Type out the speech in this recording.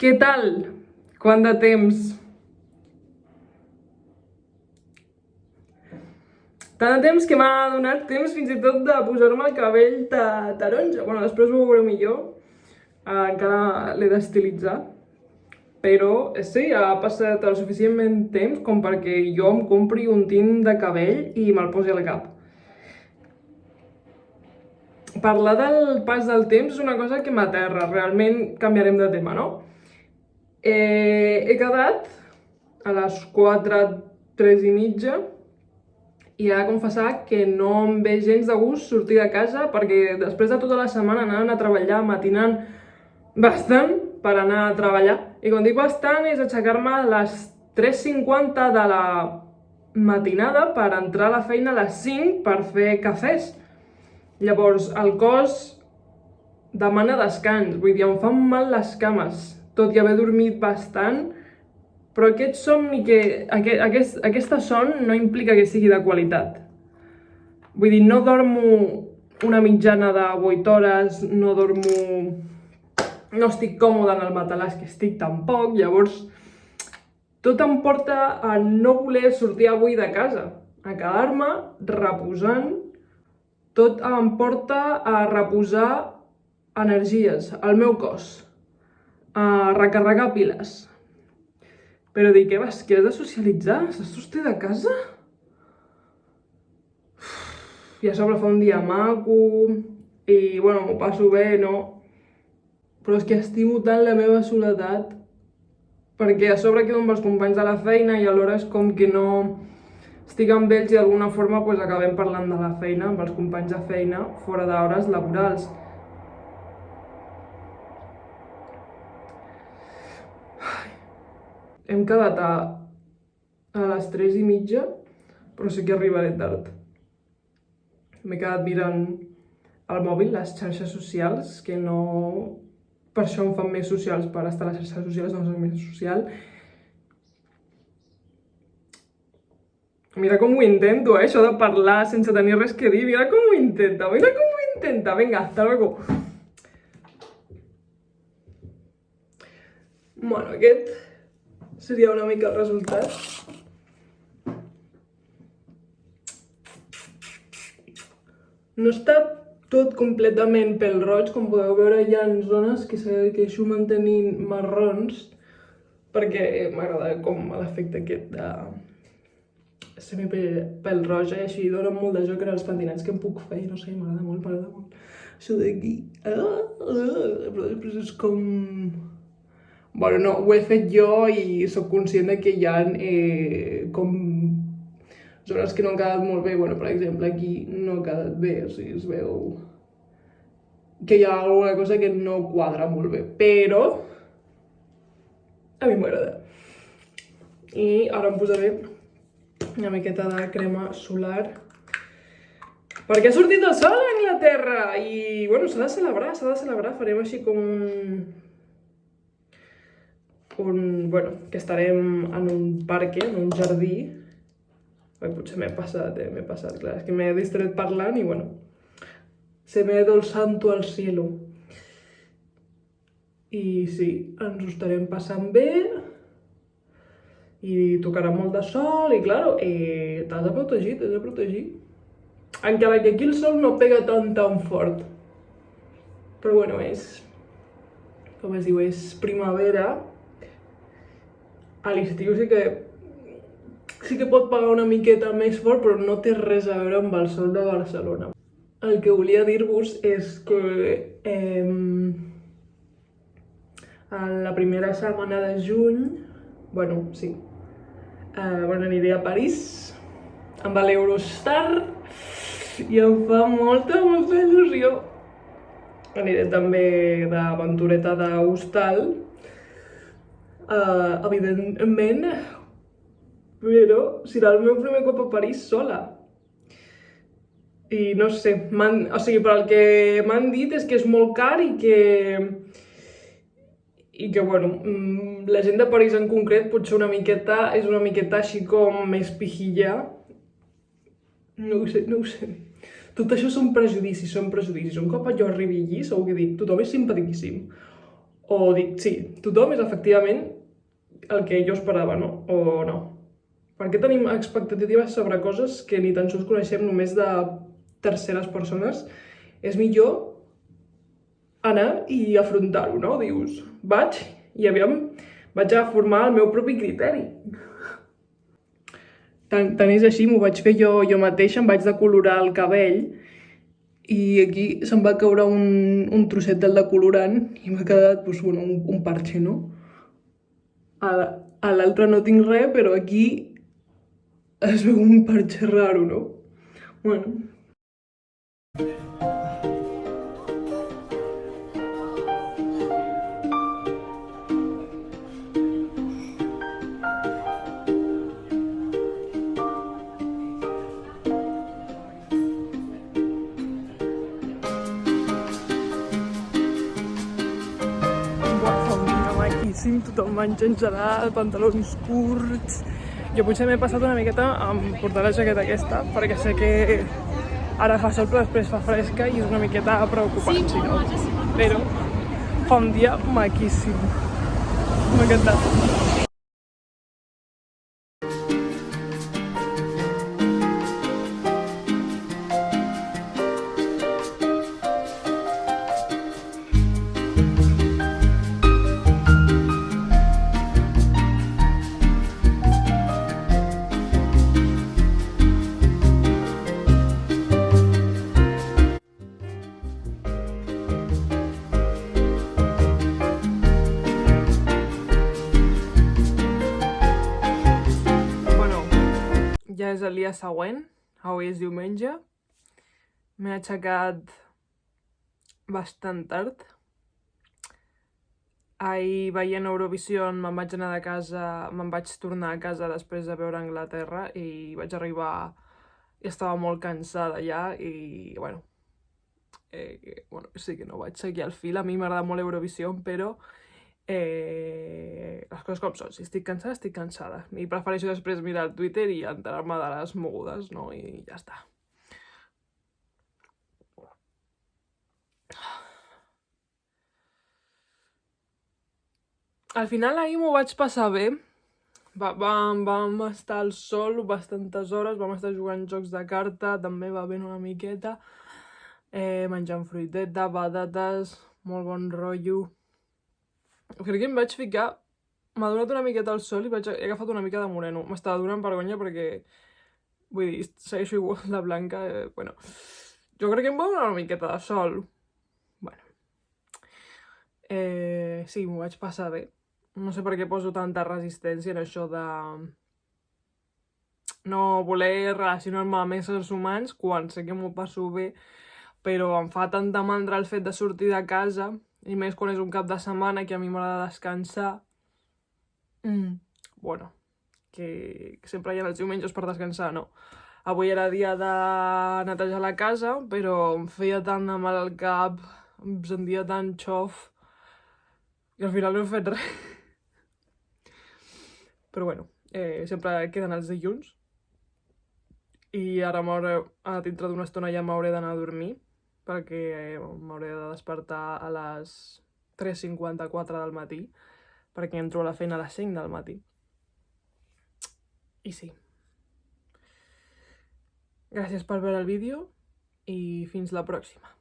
Què tal? Quant de temps? Tant de temps que m'ha donat temps fins i tot de posar-me el cabell taronja. Bueno, després ho veureu millor. Encara l'he d'estilitzar. Però sí, ha passat el suficientment temps com perquè jo em compri un tint de cabell i me'l posi al cap. Parlar del pas del temps és una cosa que m'aterra. Realment canviarem de tema, no? He quedat a les 4, 3 i mitja i he de confessar que no em ve gens de gust sortir de casa perquè després de tota la setmana anant a treballar, matinant bastant per anar a treballar. I quan dic bastant és aixecar-me a les 3:50 de la matinada per entrar a la feina a les 5 per fer cafès. Llavors el cos demana descans, vull dir, em fan mal les cames, tot i haver dormit bastant, però aquest somni aquesta son no implica que sigui de qualitat. Vull dir, no dormo una mitjana de 8 hores, no estic còmode en el matalàs que estic tampoc, llavors tot em porta a no voler sortir avui de casa, a quedar-me reposant, tot em porta a reposar energies, al meu cos, a recarregar piles. Però dic, què vas, que has de socialitzar? Saps sortir de casa? I a sobre fa un dia maco i, bueno, m'ho passo bé, no? Però és que estimo tant la meva soledat perquè a sobre quedo amb els companys de la feina i alhora és com que no estic amb ells i d'alguna forma pues, acabem parlant de la feina amb els companys de feina fora d'hores laborals. Hem quedat a les 3 i mitja, però sí que arribaré tard. M'he quedat mirant al mòbil, les xarxes socials, que no... Per això em fan més socials, per estar a les xarxes socials no soc més social. Mira com ho intento, això de parlar sense tenir res que dir. Mira com ho intenta, mira com ho intenta. Vinga, hasta luego. Bueno, aquest seria una mica el resultat. No està tot completament pèl roig, com podeu veure hi ha zones que segueixo mantenint marrons perquè m'agrada com l'efecte aquest de semi-pèl roja i així dona molt de joc en els pentinats que em puc fer i no sé, m'agrada molt. Això d'aquí, però després és com... Bueno, no, ho he fet jo i sóc conscient de que hi ha com zones que no han quedat molt bé. Bueno, per exemple, aquí no ha quedat bé, o sigui, es veu que hi ha alguna cosa que no quadra molt bé, però a mi m'agrada. I ara em posaré una miqueta de crema solar perquè ha sortit el sol a Anglaterra i, bueno, s'ha de celebrar, farem així com bueno, que estarem en un parc, en un jardí. Potser m'he passat, clar, és que m'he distret parlant i, bueno, se me ha ido el santo al cielo. I sí, ens ho estarem passant bé i tocarà molt de sol i, clar, t'has de protegir. Encara que aquí el sol no pega tan fort. Però, bueno, com es diu, és primavera. A l'estiu sí que pot pegar una miqueta més fort, però no té res a veure amb el sol de Barcelona. El que volia dir-vos és que la primera setmana de juny, bueno, sí, aniré a París amb l'Eurostar i em fa molta il·lusió. Aniré també d'aventureta d'hostal, evidentment, però serà el meu primer cop a París sola. I no sé, o sigui, per el que m'han dit és que és molt car i que, bueno, la gent de París en concret potser és una miqueta així com més pijilla. No ho sé. Tot això són prejudicis. Un cop jo arribi allí, segur que dic, tothom és simpaticíssim. O dic, sí, tothom és efectivament el que jo esperava, no? O no? Per què tenim expectatives sobre coses que ni tan sols coneixem només de terceres persones? És millor anar i afrontar-ho, no? Dius, vaig i aviam, vaig a formar el meu propi criteri. Tant és així, m'ho vaig fer jo mateixa, em vaig decolorar el cabell i aquí se'm va caure un trosset del decolorant i m'ha quedat doncs, bueno, un parche, no? A l'altre no tinc res, però aquí es veu un parche raro, no? Bueno. Maquíssim, tothom va enxanxadat, pantalons curts. Jo potser m'he passat una miqueta amb portar la jaqueta aquesta, perquè sé que ara fa sol però després fa fresca i és una miqueta preocupant, sí, no? Però fa un dia maquíssim. M'ha encantat. Ja és el dia següent, avui és diumenge, m'he aixecat bastant tard. Ahir veient Eurovisió me'n vaig anar de casa, me'n vaig tornar a casa després de veure Anglaterra i vaig arribar i estava molt cansada ja i bueno, sí que no vaig seguir el fil, a mi m'agrada molt Eurovisió, però les coses com són, si estic cansada i prefereixo després mirar el Twitter i enterar-me de les mogudes, no? I ja està. Al final ahir m'ho vaig passar bé, vam estar al sol bastantes hores, vam estar jugant jocs de carta, també va ben una miqueta, menjant fruiteta, patates, molt bon rotllo. Crec que em vaig ficar, m'ha donat una miqueta el sol i he agafat una mica de moreno. M'estava donant vergonya perquè, vull dir, segueixo igual de blanca, bueno. Jo crec que em va donar una miqueta de sol. Bueno. Sí, m'ho vaig passar bé. No sé per què poso tanta resistència en això de no voler relacionar-me amb éssers humans quan sé que m'ho passo bé, però em fa tanta mandra el fet de sortir de casa, i més quan és un cap de setmana que a mi m'agrada descansar. Bueno, que sempre hi ha els diumenges per descansar, no? Avui era dia de netejar la casa, però em feia tant de mal al cap, em sentia tan xof, i al final no he fet res. Però bueno, sempre queden els dilluns. I ara dintre d'una estona ja m'hauré d'anar a dormir, perquè m'hauré de despertar a les 3:54 del matí, perquè entro a la feina a les 5 del matí. I sí. Gràcies per veure el vídeo i fins la pròxima.